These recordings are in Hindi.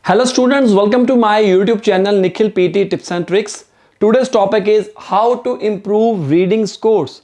Hello students, welcome to my YouTube channel Nikhil PT Tips and Tricks. Today's topic is how to improve reading scores.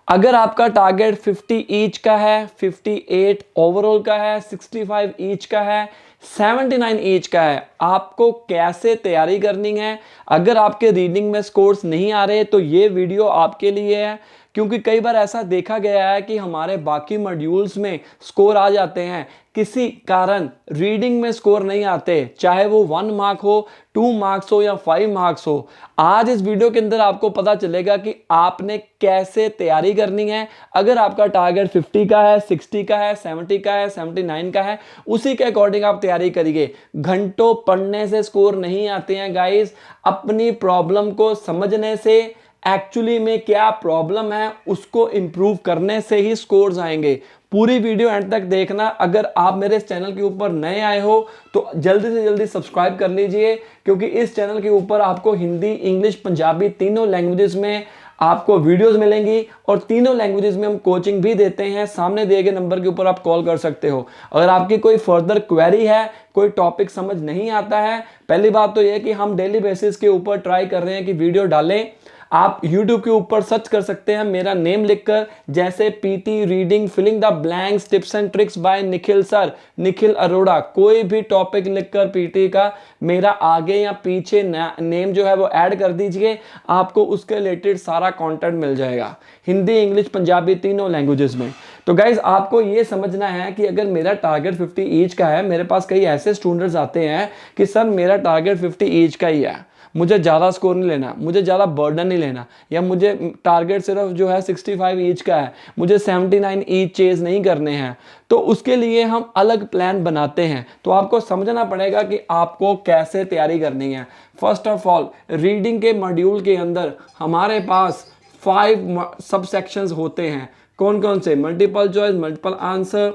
अगर आपका टारगेट 50 ईच का है, 58 ओवरऑल का है, 65 ईच का है, 79 ईच का है, आपको कैसे तैयारी करनी है। अगर आपके रीडिंग में स्कोर्स नहीं आ रहे तो ये वीडियो आपके लिए है, क्योंकि कई बार ऐसा देखा गया है कि हमारे बाकी मॉड्यूल्स में स्कोर आ जाते हैं, किसी कारण रीडिंग में स्कोर नहीं आते, चाहे वो 1 मार्क हो, 2 मार्क्स हो या 5 मार्क्स हो। आज इस वीडियो के अंदर आपको पता चलेगा कि आपने कैसे तैयारी करनी है। अगर आपका टारगेट 50 का है, 60 का है, 70 का है, 79 का है, उसी के अकॉर्डिंग आप तैयारी करिए। घंटों पढ़ने से स्कोर नहीं आते हैं गाइस, अपनी प्रॉब्लम को समझने से, एक्चुअली में क्या प्रॉब्लम है उसको इंप्रूव करने से ही स्कोर्स आएंगे। पूरी वीडियो एंड तक देखना। अगर आप मेरे इस चैनल के ऊपर नए आए हो तो जल्दी से जल्दी सब्सक्राइब कर लीजिए, क्योंकि इस चैनल के ऊपर आपको हिंदी, इंग्लिश, पंजाबी तीनों लैंग्वेजेस में आपको वीडियोस मिलेंगी और तीनों लैंग्वेजेस में हम कोचिंग भी देते हैं। सामने दिए गए नंबर के ऊपर आप कॉल कर सकते हो। अगर आपकी कोई फर्दर क्वेरी है, कोई टॉपिक समझ नहीं आता है, पहली बात तो यह कि हम डेली बेसिस के ऊपर ट्राई कर रहे हैं कि वीडियो डालें। आप YouTube के ऊपर सर्च कर सकते हैं मेरा नेम लिखकर, जैसे PTE reading filling the blanks tips and tricks by Nikhil sir, Nikhil Arora. कोई भी टॉपिक लिखकर पीटी का मेरा आगे या पीछे नेम जो है वो ऐड कर दीजिए, आपको उसके रिलेटेड सारा कंटेंट मिल जाएगा, हिंदी, इंग्लिश, पंजाबी तीनों लैंग्वेजेस में। तो गाइज आपको ये समझना है कि अगर मेरा टारगेट 50 ईच का है, मेरे पास कई ऐसे स्टूडेंट्स आते हैं कि सर मेरा टारगेट 50 ईच का ही है, मुझे ज़्यादा स्कोर नहीं लेना, मुझे ज़्यादा बर्डन नहीं लेना, या मुझे टारगेट सिर्फ जो है 65 ईच का है, मुझे 79 ईच चेज नहीं करने हैं। तो उसके लिए हम अलग प्लान बनाते हैं। तो आपको समझना पड़ेगा कि आपको कैसे तैयारी करनी है। फर्स्ट ऑफ ऑल, रीडिंग के मॉड्यूल के अंदर हमारे पास 5 सब सेक्शंस होते हैं। कौन कौन से? Multiple choice, multiple answer,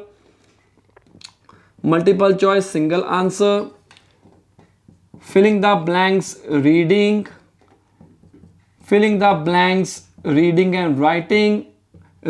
multiple choice, single answer, filling the blanks reading, filling the blanks reading and writing,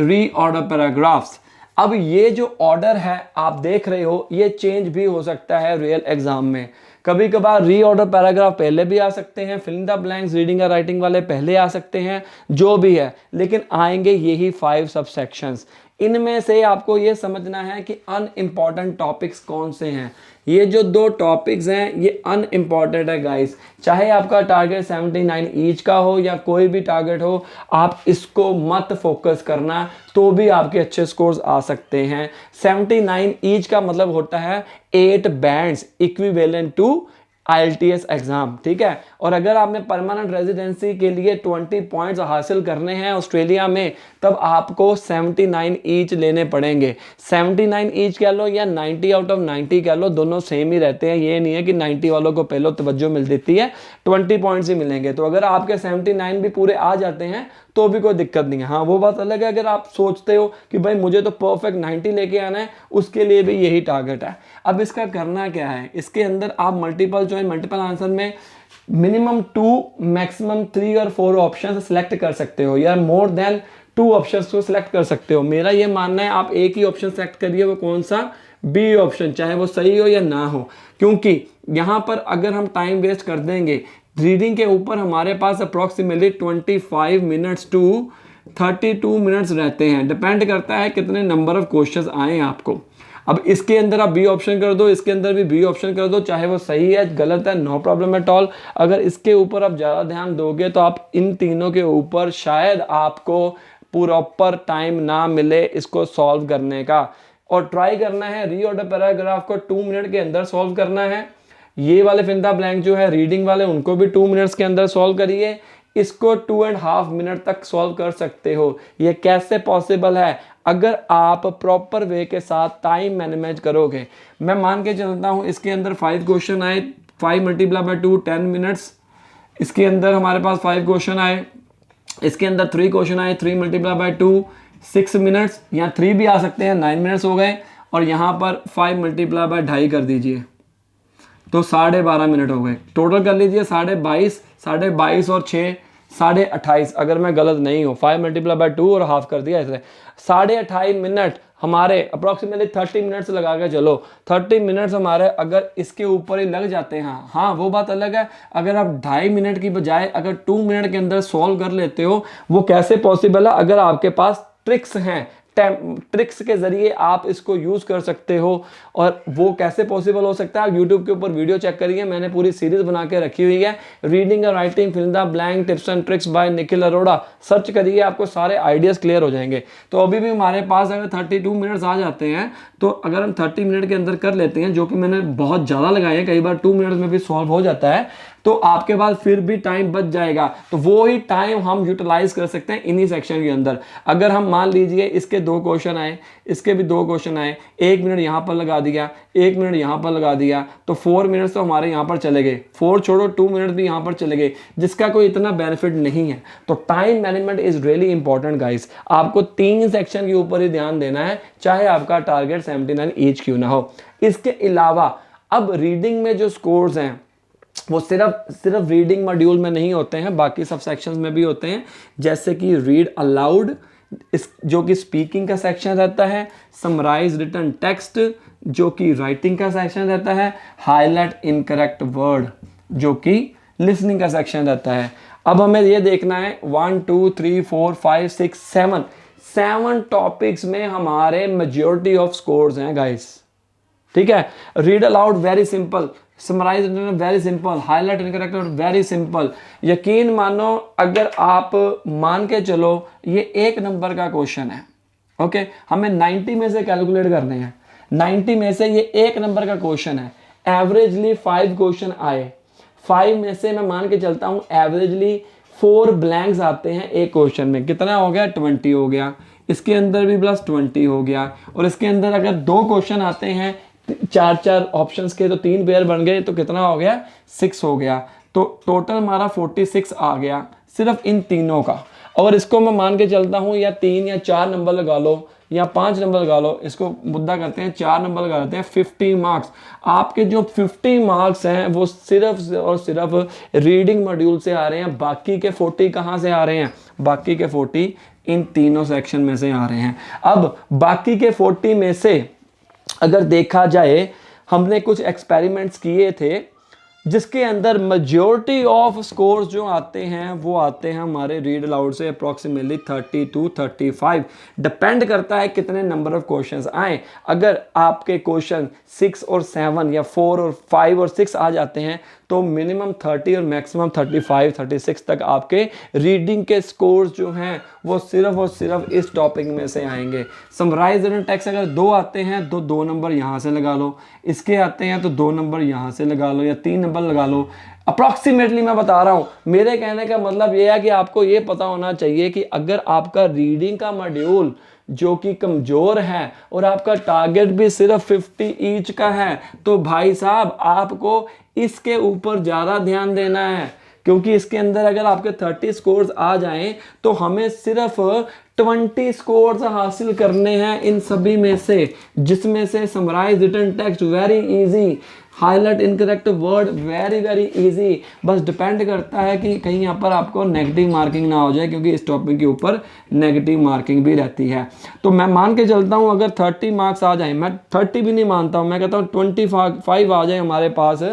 reorder paragraphs। अब ये जो ऑर्डर है आप देख रहे हो, ये चेंज भी हो सकता है रियल एग्जाम में। कभी कभार रीऑर्डर पैराग्राफ पहले भी आ सकते हैं, फिलिंग द ब्लैंक्स रीडिंग और राइटिंग वाले पहले आ सकते हैं, जो भी है, लेकिन आएंगे यही 5 सब सेक्शंस। इनमें से आपको ये समझना है कि अनइम्पॉर्टेंट टॉपिक्स कौन से हैं। ये जो 2 टॉपिक्स हैं ये अनइम्पॉर्टेंट है गाइस। चाहे आपका टारगेट 79 ईच का हो या कोई भी टारगेट हो, आप इसको मत फोकस करना, तो भी आपके अच्छे स्कोर्स आ सकते हैं। 79 ईच का मतलब होता है 8 bands equivalent to IELTS exam, ठीक है। और अगर आपने परमानेंट रेजिडेंसी के लिए 20 पॉइंट्स हासिल करने हैं ऑस्ट्रेलिया में, तब आपको 79 ईच लेने पड़ेंगे। 79 ईच कह लो या 90 आउट ऑफ 90 कह लो, दोनों सेम ही रहते हैं। ये नहीं है कि 90 वालों को पहले तवज्जो मिल देती है, 20 पॉइंट्स ही मिलेंगे। तो अगर आपके 79 भी पूरे आ जाते हैं तो भी कोई दिक्कत नहीं है। हाँ, वो बात अलग है अगर आप सोचते हो कि भाई मुझे तो परफेक्ट 90 लेके आना है, उसके लिए भी यही टारगेट है। अब इसका करना क्या है, इसके अंदर आप मल्टीपल चॉइस, मल्टीपल आंसर में मिनिमम 2 मैक्सिमम 3 और 4 ऑप्शन सेलेक्ट कर सकते हो, या मोर देन 2 ऑप्शंस को सिलेक्ट कर सकते हो। मेरा ये मानना है आप एक ही ऑप्शन सेलेक्ट करिए, वो कौन सा? बी ऑप्शन, चाहे वो सही हो या ना हो, क्योंकि यहां पर अगर हम टाइम वेस्ट कर देंगे, रीडिंग के ऊपर हमारे पास अप्रॉक्सीमेटली 25 मिनट्स टू 32 मिनट्स रहते हैं। डिपेंड करता है कितने नंबर ऑफ क्वेश्चंस आए आपको। अब इसके अंदर आप बी ऑप्शन कर दो, इसके अंदर भी बी ऑप्शन कर दो, चाहे वो सही है गलत है, नो प्रॉब्लम एट ऑल। अगर इसके ऊपर आप ज़्यादा ध्यान दोगे तो आप इन तीनों के ऊपर शायद आपको प्रॉपर टाइम ना मिले इसको सॉल्व करने का। और ट्राई करना है रीऑर्डर पैराग्राफ को 2 मिनट के अंदर सॉल्व करना है। ये वाले फिल द ब्लैंक जो है रीडिंग वाले, उनको भी 2 मिनट्स के अंदर सॉल्व करिए। इसको 2.5 मिनट तक सॉल्व कर सकते हो। ये कैसे पॉसिबल है? अगर आप प्रॉपर वे के साथ टाइम मैनेज करोगे। मैं मान के चलता हूँ इसके अंदर 5 क्वेश्चन आए, 5 मल्टीप्लाई बाय 2 10 मिनट्स। इसके अंदर हमारे पास 5 क्वेश्चन आए, इसके अंदर 3 क्वेश्चन आए, 3 मल्टीप्लाई बाय 2 6 मिनट्स, या 3 भी आ सकते हैं, 9 मिनट्स हो गए। और यहाँ पर 5 मल्टीप्लाई बाय 2.5 कर दीजिए तो 12.5 मिनट हो गए। टोटल कर लीजिए 22.5, 22.5 और 6 28, अगर मैं गलत नहीं हूँ, 5 मल्टीप्लाई बाय 2 और हाफ कर दिया इसलिए 28.5 मिनट हमारे अप्रॉक्सीमेटली 30 मिनट्स लगा के चलो, 30 मिनट्स हमारे अगर इसके ऊपर ही लग जाते हैं, हाँ वो बात अलग है, अगर आप 2.5 मिनट की बजाय अगर 2 मिनट के अंदर सॉल्व कर लेते हो, वो कैसे पॉसिबल है? अगर आपके पास ट्रिक्स हैं, ट्रिक्स के जरिए आप इसको यूज कर सकते हो। और वो कैसे पॉसिबल हो सकता है? आप यूट्यूब के ऊपर वीडियो चेक करिए, मैंने पूरी सीरीज बना के रखी हुई है, रीडिंग और writing fill the blank tips and tricks by Nikhil Arora, search करिए, आपको सारे आइडियाज क्लियर हो जाएंगे। तो अभी भी हमारे पास अगर 32 मिनट्स आ जाते हैं, तो अगर हम 30 मिनट के अंदर कर लेते हैं, जो कि मैंने बहुत ज़्यादा लगाए हैं, कई बार 2 मिनट्स में भी सॉल्व हो जाता है, तो आपके पास फिर भी टाइम बच जाएगा। तो वो ही टाइम हम यूटिलाइज कर सकते हैं इन्हीं सेक्शन के अंदर। अगर हम मान लीजिए इसके 2 क्वेश्चन आए, इसके भी 2 क्वेश्चन आए, 1 मिनट यहाँ पर लगा दिया, 1 मिनट यहाँ पर लगा दिया, तो 4 मिनट्स तो हमारे यहाँ पर चले गए, 4 छोड़ो 2 मिनट भी यहाँ पर चले गए, जिसका कोई इतना बेनिफिट नहीं है। तो time management is really important guys. आपको 3 सेक्शन के ऊपर ही ध्यान देना है, चाहे आपका टारगेट 79 ईच क्यों ना हो। इसके अलावा अब रीडिंग में जो स्कोर्स हैं वो सिर्फ रीडिंग मॉड्यूल में नहीं होते हैं, बाकी सब सेक्शंस में भी होते हैं, जैसे कि रीड अलाउड, इस जो कि स्पीकिंग का सेक्शन रहता है, समराइज रिटन टेक्स्ट जो कि राइटिंग का सेक्शन रहता है, हाईलाइट इनकरेक्ट वर्ड जो कि लिसनिंग का सेक्शन रहता है। अब हमें ये देखना है 1 2 3 4 5 6 7 टॉपिक्स में हमारे मेजॉरिटी ऑफ स्कोर्स हैं गाइस, ठीक है। Read aloud very simple, summarize very simple, highlight incorrect very simple. यकीन मानो, अगर आप मान के चलो ये 1 नंबर का क्वेश्चन है, ओके, हमें 90 में से कैलकुलेट करने हैं, 90 में से ये 1 नंबर का क्वेश्चन है, एवरेजली 5 क्वेश्चन आए, 5 में से मैं मान के चलता हूं एवरेजली 4 ब्लैंक्स आते हैं एक क्वेश्चन में, कितना हो गया? 20 हो गया, इसके अंदर भी प्लस 20 हो गया, और इसके अंदर अगर 2 क्वेश्चन आते हैं 4 ऑप्शंस के, तो 3 पेयर बन गए, तो कितना हो गया? 6 हो गया। तो टोटल हमारा 46 आ गया सिर्फ इन तीनों का। और इसको मैं मान के चलता हूं या 3 या 4 नंबर लगा लो या 5 नंबर लगा लो, इसको मुद्दा करते हैं 4 नंबर लगा देते हैं, 50 मार्क्स। आपके जो 50 मार्क्स हैं वो सिर्फ और सिर्फ रीडिंग मॉड्यूल से आ रहे हैं। बाकी के 40 कहाँ से आ रहे हैं? बाकी के 40 इन तीनों सेक्शन में से आ रहे हैं। अब बाकी के 40 में से अगर देखा जाए, हमने कुछ एक्सपेरिमेंट्स किए थे जिसके अंदर मेजॉरिटी ऑफ स्कोर्स जो आते हैं वो आते हैं हमारे रीड अलाउड से, अप्रॉक्सीमेटली 30 to 35, डिपेंड करता है कितने नंबर ऑफ क्वेश्चंस आए। अगर आपके क्वेश्चन 6 और 7 या 4 और 5 और 6 आ जाते हैं, तो मिनिमम 30 और मैक्सिमम 35 36 तक आपके रीडिंग के स्कोर्स जो हैं वो सिर्फ और सिर्फ इस टॉपिक में से आएंगे। समराइज रिटन टेक्स्ट अगर 2 आते हैं तो 2 नंबर यहाँ से लगा लो, इसके आते हैं तो 2 नंबर यहाँ से लगा लो या 3 नंबर लगा लो। अप्रॉक्सीमेटली मैं बता रहा हूँ, मेरे कहने का मतलब ये है कि आपको ये पता होना चाहिए कि अगर आपका रीडिंग का मॉड्यूल जो कि कमज़ोर है और आपका टारगेट भी सिर्फ 50 ईच का है, तो भाई साहब आपको इसके ऊपर ज़्यादा ध्यान देना है, क्योंकि इसके अंदर अगर आपके 30 स्कोर्स आ जाएं तो हमें सिर्फ 20 स्कोर्स हासिल करने हैं इन सभी में से, जिसमें से summarize written text very easy, highlight incorrect word very very easy. बस डिपेंड करता है कि कहीं यहाँ पर आपको नेगेटिव मार्किंग ना हो जाए, क्योंकि इस टॉपिक के ऊपर नेगेटिव मार्किंग भी रहती है। तो मैं मान के चलता हूँ अगर 30 मार्क्स आ जाए, मैं 30 भी नहीं मानता हूँ, मैं कहता हूँ 25 आ जाए हमारे पास,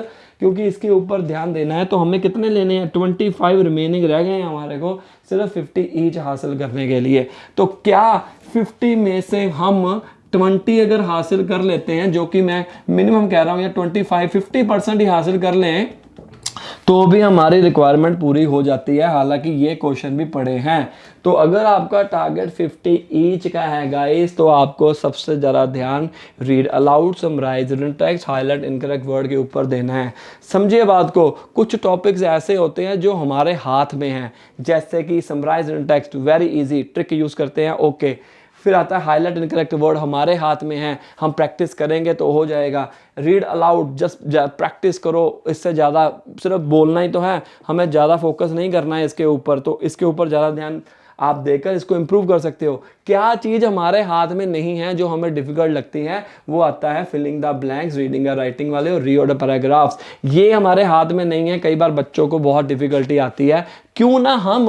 क्योंकि इसके ऊपर ध्यान देना है। तो हमें कितने लेने हैं? 25 रिमेनिंग रह गए हैं हमारे को सिर्फ 50 ईच हासिल करने के लिए। तो क्या 50 में से हम 20 अगर हासिल कर लेते हैं, जो कि मैं मिनिमम कह रहा हूँ, या 50% ही हासिल कर लें, तो भी हमारी रिक्वायरमेंट पूरी हो जाती है। हालांकि ये क्वेश्चन भी पड़े हैं। तो अगर आपका टारगेट 50 ईच का है गाइस, तो आपको सबसे ज़्यादा ध्यान read aloud, summarize written text, highlight incorrect word के ऊपर देना है। समझिए बात को, कुछ टॉपिक्स ऐसे होते हैं जो हमारे हाथ में हैं, जैसे कि summarize written text very easy, trick use करते हैं, ओके। फिर आता है हाईलाइट इनकरेक्ट वर्ड, हमारे हाथ में है, हम प्रैक्टिस करेंगे तो हो जाएगा। रीड अलाउड जस्ट प्रैक्टिस करो, इससे ज़्यादा सिर्फ बोलना ही तो है, हमें ज़्यादा फोकस नहीं करना है इसके ऊपर, तो इसके ऊपर ज़्यादा ध्यान आप देकर इसको इम्प्रूव कर सकते हो। क्या चीज़ हमारे हाथ में नहीं है जो हमें डिफिकल्ट लगती है? वो आता है फिलिंग द ब्लैंक्स, रीडिंग और राइटिंग वाले, और रीऑर्डर पैराग्राफ्स। ये हमारे हाथ में नहीं है, कई बार बच्चों को बहुत डिफिकल्टी आती है। क्यों ना हम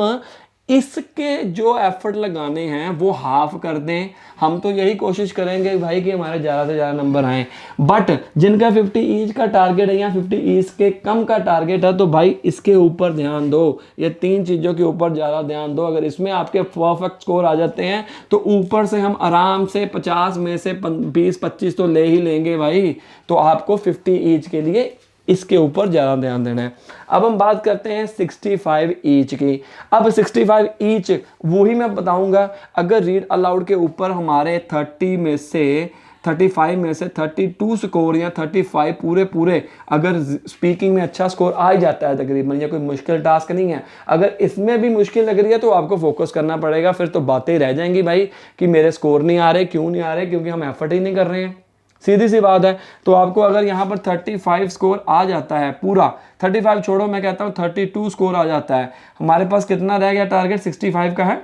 इसके जो एफर्ट लगाने हैं वो हाफ कर दें। हम तो यही कोशिश करेंगे भाई कि हमारे ज़्यादा से ज़्यादा नंबर आएँ, बट जिनका 50 ईच का टारगेट है या 50 ईच के कम का टारगेट है तो भाई इसके ऊपर ध्यान दो, ये 3 चीज़ों के ऊपर ज़्यादा ध्यान दो। अगर इसमें आपके परफेक्ट स्कोर आ जाते हैं तो ऊपर से हम आराम से 50 में से 20-25 तो ले ही लेंगे भाई। तो आपको 50 ईच के लिए इसके ऊपर ज़्यादा ध्यान देना है। अब हम बात करते हैं 65 ईच की। अब 65 ईच वही मैं बताऊंगा, अगर रीड अलाउड के ऊपर हमारे 35 में से 32 स्कोर या 35 पूरे अगर स्पीकिंग में अच्छा स्कोर आ ही जाता है तकरीबन, या कोई मुश्किल टास्क नहीं है, अगर इसमें भी मुश्किल लग रही है तो आपको फोकस करना पड़ेगा। फिर तो बातें रह जाएंगी भाई कि मेरे स्कोर नहीं आ रहे, क्यों नहीं आ रहे, क्योंकि हम एफर्ट ही नहीं कर रहे हैं, सीधी सी बात है। तो आपको अगर यहाँ पर 35 स्कोर आ जाता है, पूरा 35 छोड़ो, मैं कहता हूँ 32 स्कोर आ जाता है, हमारे पास कितना रह गया टारगेट? 65 का है,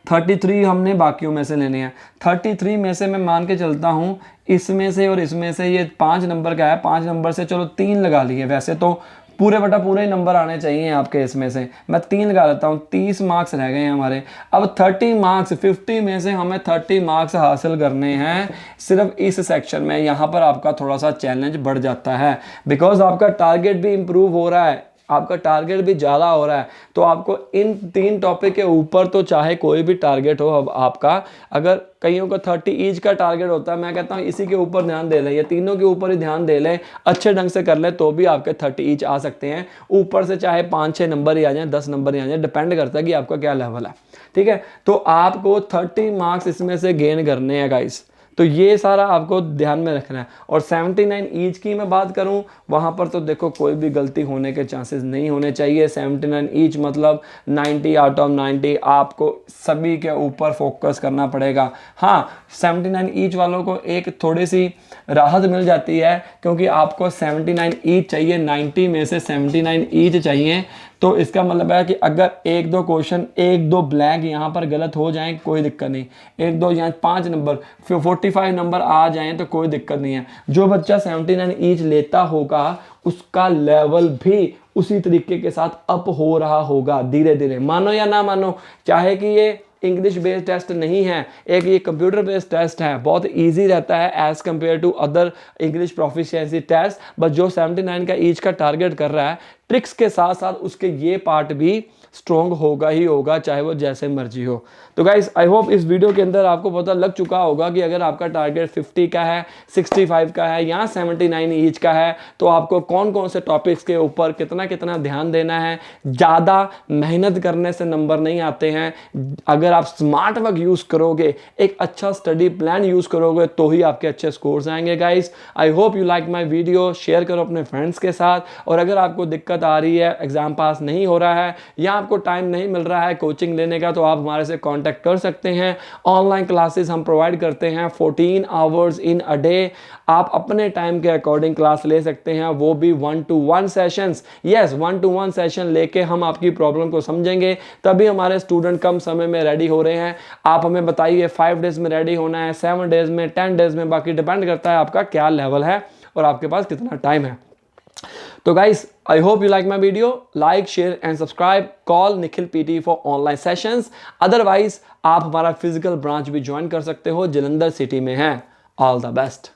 33 हमने बाकियों में से लेने हैं। 33 में से मैं मान के चलता हूँ इसमें से और इसमें से ये 5 नंबर का है, 5 नंबर से चलो 3 लगा लिए, वैसे तो पूरे बटा पूरे नंबर आने चाहिए आपके, इसमें से मैं 3 लगा लेता हूँ, 30 मार्क्स रह गए हैं हमारे। अब 30 मार्क्स, 50 में से हमें 30 मार्क्स हासिल करने हैं सिर्फ इस सेक्शन में। यहाँ पर आपका थोड़ा सा चैलेंज बढ़ जाता है, बिकॉज आपका टारगेट भी इंप्रूव हो रहा है, आपका टारगेट भी ज़्यादा हो रहा है। तो आपको इन 3 टॉपिक के ऊपर तो चाहे कोई भी टारगेट हो, अब आपका अगर कईयों का 30 ईच का टारगेट होता है, मैं कहता हूँ इसी के ऊपर ध्यान दे लें, या तीनों के ऊपर ही ध्यान दे लें, अच्छे ढंग से कर लें तो भी आपके 30 ईच आ सकते हैं। ऊपर से चाहे 5-6 नंबर ही आ जाएं, 10 नंबर ही आ जाएं, डिपेंड करता है कि आपका क्या लेवल है, ठीक है। तो आपको 30 मार्क्स इसमें से गेन करने हैं गाइस, तो ये सारा आपको ध्यान में रखना है। और 79 ईच की मैं बात करूं, वहां पर तो देखो कोई भी गलती होने के चांसेस नहीं होने चाहिए। 79 ईच मतलब 90 आउट ऑफ 90, आपको सभी के ऊपर फोकस करना पड़ेगा। हाँ, 79 ईच वालों को एक थोड़ी सी राहत मिल जाती है, क्योंकि आपको 79 ईच चाहिए, 90 में से 79 ईच चाहिए। तो इसका मतलब है कि अगर 1-2 क्वेश्चन, 1-2 ब्लैंक यहाँ पर गलत हो जाएं कोई दिक्कत नहीं, 1-2 यहाँ 5 नंबर, फिर 45 नंबर आ जाएं तो कोई दिक्कत नहीं है। जो बच्चा 79 ईच लेता होगा उसका लेवल भी उसी तरीके के साथ अप हो रहा होगा धीरे धीरे, मानो या ना मानो। चाहे कि ये इंग्लिश बेस्ड टेस्ट नहीं है, एक ये कंप्यूटर बेस्ड टेस्ट है, बहुत इजी रहता है as compare to other English proficiency test. But जो 79 का ईच का टारगेट कर रहा है, ट्रिक्स के साथ साथ उसके ये पार्ट भी स्ट्रॉन्ग होगा ही होगा, चाहे वो जैसे मर्जी हो। तो गाइस आई होप इस वीडियो के अंदर आपको पता लग चुका होगा कि अगर आपका टारगेट 50 का है, 65 का है या 79 ईच का है, तो आपको कौन कौन से टॉपिक्स के ऊपर कितना कितना ध्यान देना है। ज़्यादा मेहनत करने से नंबर नहीं आते हैं, अगर आप स्मार्ट वर्क यूज़ करोगे, एक अच्छा स्टडी प्लान यूज़ करोगे, तो ही आपके अच्छे स्कोर्स आएंगे। Guys I hope you like my video, share करो अपने फ्रेंड्स के साथ। और अगर आपको दिक्कत आ रही है, एग्जाम पास नहीं हो रहा है या आपको टाइम नहीं मिल रहा है कोचिंग लेने का, तो आप हमारे से कांटेक्ट कर सकते हैं। ऑनलाइन क्लासेस हम प्रोवाइड करते हैं 14 आवर्स इन अ डे, आप अपने टाइम के अकॉर्डिंग क्लास ले सकते हैं, वो भी 1-to-1 sessions. Yes, 1-to-1 session लेके हम आपकी प्रॉब्लम को समझेंगे, तभी हमारे स्टूडेंट कम समय में रेडी हो रहे हैं। आप हमें बताइए 5 डेज में रेडी होना है, 7 डेज में, 10 डेज में, बाकी डिपेंड करता है आपका क्या लेवल है और आपके पास कितना टाइम है। तो guys, I hope you like my video. Like, share and subscribe. Call Nikhil PT for online sessions. Otherwise, आप हमारा फिजिकल ब्रांच भी ज्वाइन कर सकते हो, जलंधर सिटी में है। All the best.